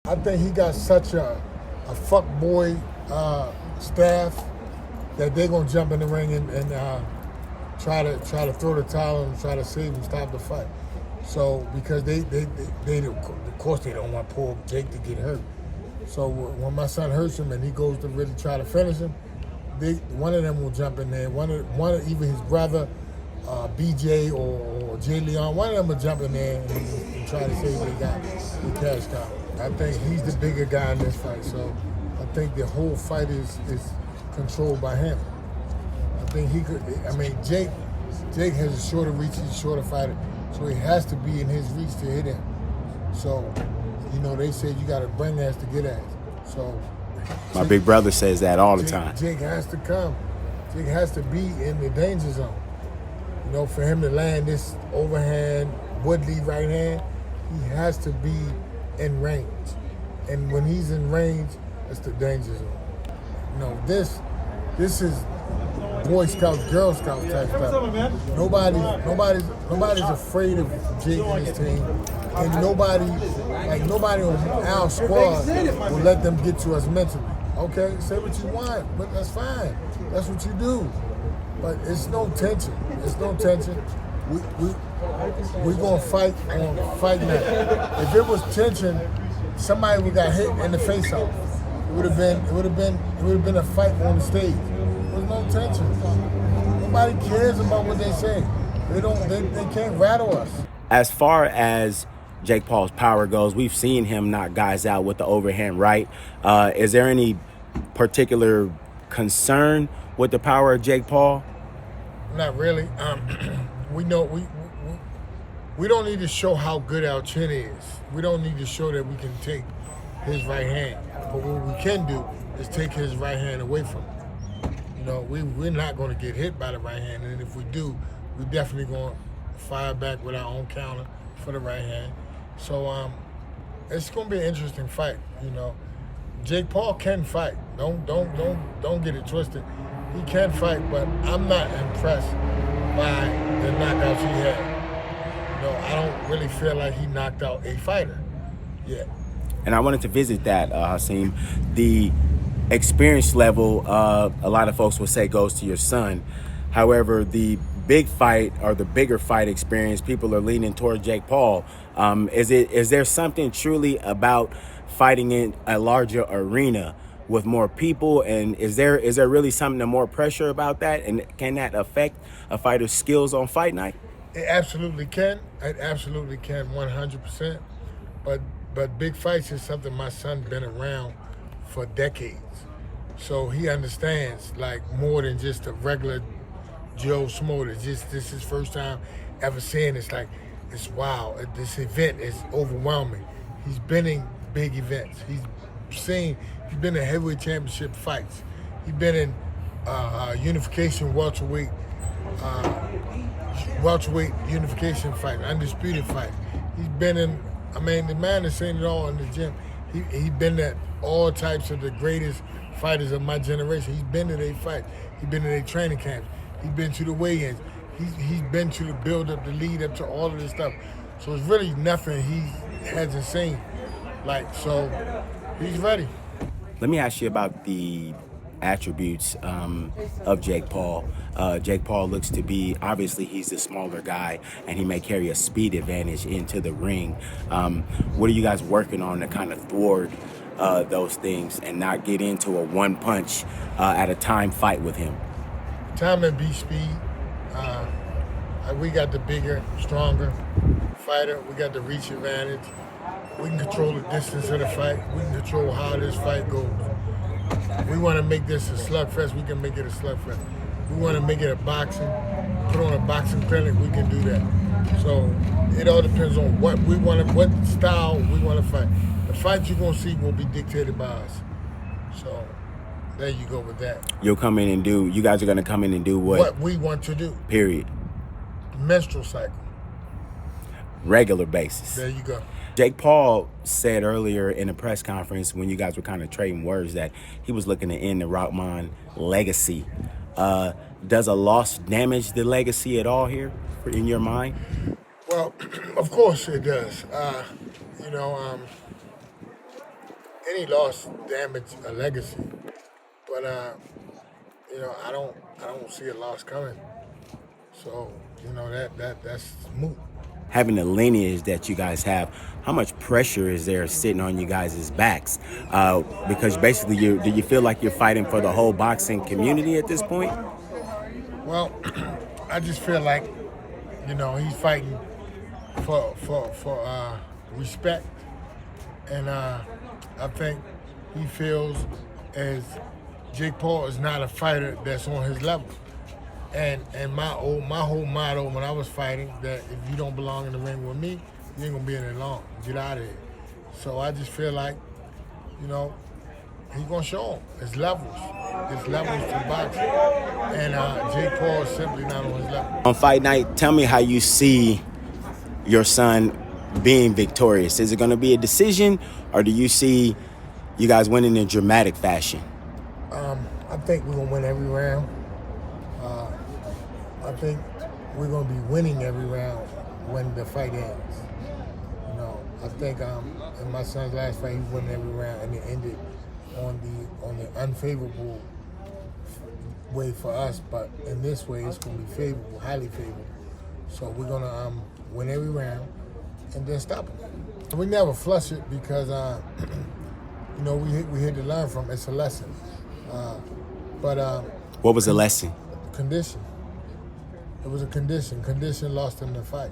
I think he got such a fuck boy staff that they're gonna jump in the ring and try to throw the towel and try to save and stop the fight. So because they of course they don't want poor Jake to get hurt. So when my son hurts him and he goes to really try to finish him, one of them will jump in there. One of even his brother, BJ or Jay Leon, one of them will jump in there and try to save the cash cow. I think he's the bigger guy in this fight, so I think the whole fight is controlled by him. I think he could. I mean, Jake has a shorter reach. He's a shorter fighter, so he has to be in his reach to hit him. So, they say you got to bring ass to get ass. So, my big brother says that all the time. Jake has to come. Jake has to be in the danger zone. For him to land this overhand Woodley right hand, he has to be in range. And when he's in range, it's the danger zone. This is Boy Scouts, Girl Scouts type stuff. Nobody's afraid of Jake and his team. And nobody on our squad will let them get to us mentally. Okay, say what you want, but that's fine. That's what you do. But it's no tension. It's no tension. We're gonna fight on fight night. If it was tension, somebody would got hit in the face off. It would have been a fight on the stage. There was no tension. Nobody cares about what they say. They can't rattle us. As far as Jake Paul's power goes, we've seen him knock guys out with the overhand right. Is there any particular concern with the power of Jake Paul? Not really. We know we don't need to show how good our chin is. We don't need to show that we can take his right hand. But what we can do is take his right hand away from him. We're not going to get hit by the right hand, and if we do, we're definitely going to fire back with our own counter for the right hand. So it's going to be an interesting fight. Jake Paul can fight. Don't get it twisted. He can fight, but I'm not impressed by the knockouts he had. I don't really feel like he knocked out a fighter yet. And I wanted to visit that, Hasim. The experience level, a lot of folks would say goes to your son. However, the big fight or the bigger fight experience, people are leaning toward Jake Paul. Is there something truly about fighting in a larger arena with more people, and is there really something more pressure about that, and can that affect a fighter's skills on fight night? It absolutely can. It absolutely can, 100%. But big fights is something my son's been around for decades, so he understands like more than just a regular Joe Smo. This is his first time ever seeing this. Like, it's wow. This event is overwhelming. He's been in big events. He's been in heavyweight championship fights. He's been in unification welterweight unification fight, undisputed fight. He's been in. The man is saying it all in the gym. He's been at all types of the greatest fighters of my generation. He's been to their fights. He's been to their training camps. He's been to the weigh-ins. He's been to the build-up, the lead-up to all of this stuff. So it's really nothing he hasn't seen. So he's ready. Let me ask you about the attributes of Jake Paul. Jake Paul looks to be, obviously he's a smaller guy and he may carry a speed advantage into the ring. What are you guys working on to kind of thwart those things and not get into a one punch at a time fight with him? Time and beat speed. We got the bigger, stronger fighter. We got the reach advantage. We can control the distance of the fight. We can control how this fight goes. We want to make this a slugfest, we can make it a slugfest. We want to make it a boxing, put on a boxing clinic, we can do that. So it all depends on what style we want to fight. The fight you're going to see will be dictated by us. So there you go with that. You guys are going to come in and do what? What we want to do. Period. Menstrual cycle. Regular basis. There you go. Jake Paul said earlier in a press conference when you guys were kind of trading words that he was looking to end the Rahman legacy. Does a loss damage the legacy at all here in your mind? Well, of course it does. any loss damage a legacy, but you know, I don't see a loss coming. So you know that's moot. Having the lineage that you guys have, how much pressure is there sitting on you guys' backs? Because basically, do you feel like you're fighting for the whole boxing community at this point? Well, I just feel like, you know, he's fighting for respect, and I think he feels as Jake Paul is not a fighter that's on his level. And my whole motto when I was fighting, that if you don't belong in the ring with me, you ain't gonna be in it long. Get out of here. So I just feel like, you know, he's gonna show him. It's levels. It's levels to boxing. And Jake Paul is simply not on his level. On fight night, tell me how you see your son being victorious. Is it gonna be a decision, or do you see you guys winning in dramatic fashion? I think we're gonna win every round. I think we're going to be winning every round when the fight ends. You know, I think in my son's last fight, he won every round, and it ended on the unfavorable way for us. But in this way, it's going to be favorable, highly favorable. So we're going to win every round and then stop him. We never flush it because you know, we had to learn from it. It's a lesson. What was the lesson? Condition. It was a condition. Condition lost him the fight.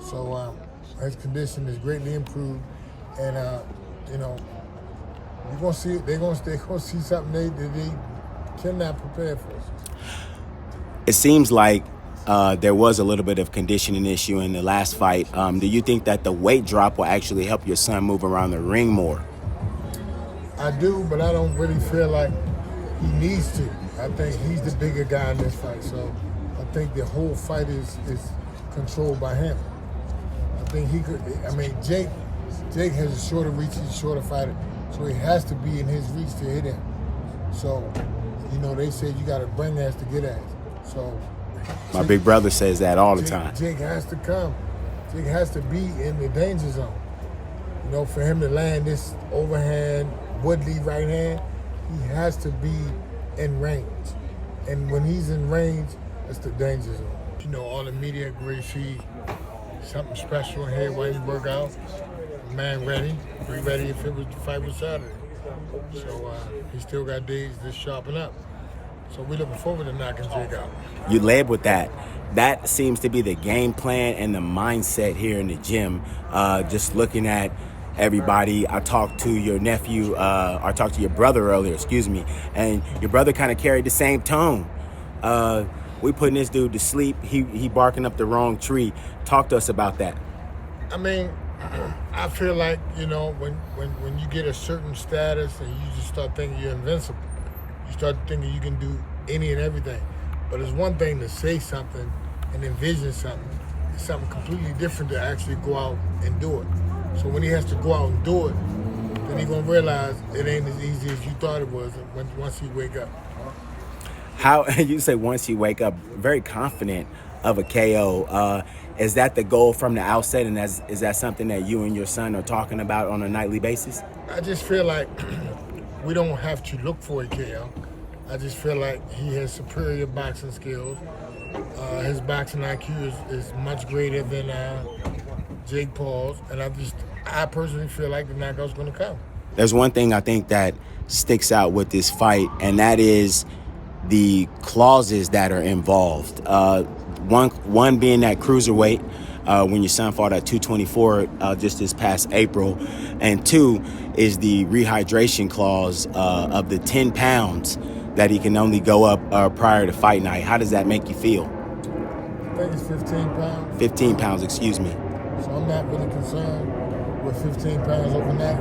So his condition is greatly improved, and you know, you're gonna see it. They're gonna see something they cannot prepare for. It seems like there was a little bit of conditioning issue in the last fight. Do you think that the weight drop will actually help your son move around the ring more? I do, but I don't really feel like he needs to. I think he's the bigger guy in this fight, so I think the whole fight is controlled by him. I think he could. I mean, Jake has a shorter reach. He's a shorter fighter, so he has to be in his reach to hit him. So, you know, they say you got to bring ass to get ass. So, my big brother says that all the time. Jake has to come. Jake has to be in the danger zone. You know, for him to land this overhand Woodley right hand, he has to be in range. And when he's in range, it's the danger zone. You know, all the media agrees see something special in here when he work out. Man ready, be ready if it was the fight was Saturday. So he still got days to sharpen up. So we're looking forward to knocking Jake out. You led with that. That seems to be the game plan and the mindset here in the gym. Just looking at everybody. I talked to your nephew, I talked to your brother earlier, and your brother kind of carried the same tone. We putting this dude to sleep. He barking up the wrong tree. Talk to us about that. I mean, I feel like, you know, when you get a certain status and you just start thinking you're invincible, you start thinking you can do any and everything. But it's one thing to say something and envision something. It's something completely different to actually go out and do it. So when he has to go out and do it, then he's going to realize it ain't as easy as you thought it was once he wake up. How you say once you wake up, very confident of a KO. Is that the goal from the outset, and is that something that you and your son are talking about on a nightly basis? I just feel like we don't have to look for a KO. I just feel like he has superior boxing skills. His boxing IQ is much greater than Jake Paul's, and I personally feel like the knockout's going to come. There's one thing I think that sticks out with this fight, and that is the clauses that are involved. One being that cruiserweight, when your son fought at 224 just this past April, and two is the rehydration clause of the 10 pounds that he can only go up prior to fight night. How does that make you feel? I think it's 15 pounds. 15 pounds, excuse me. So I'm not really concerned with 15 pounds overnight.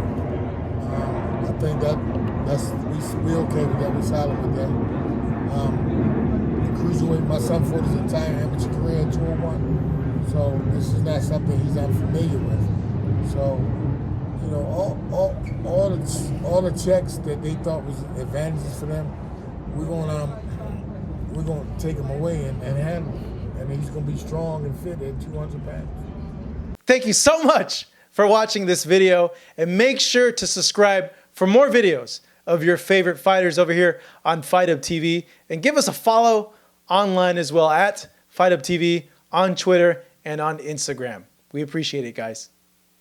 I think we okay with that. We're solid with that. The cruiserweight, my son fought his entire amateur career at 201. So this is not something he's unfamiliar with. So, you know, all the checks that they thought was advantages for them, we're gonna take him away and handle him. And he's gonna be strong and fit at 200 pounds. Thank you so much for watching this video, and make sure to subscribe for more videos of your favorite fighters over here on Fight Up TV. And give us a follow online as well at Fight Up TV on Twitter and on Instagram. We appreciate it, guys.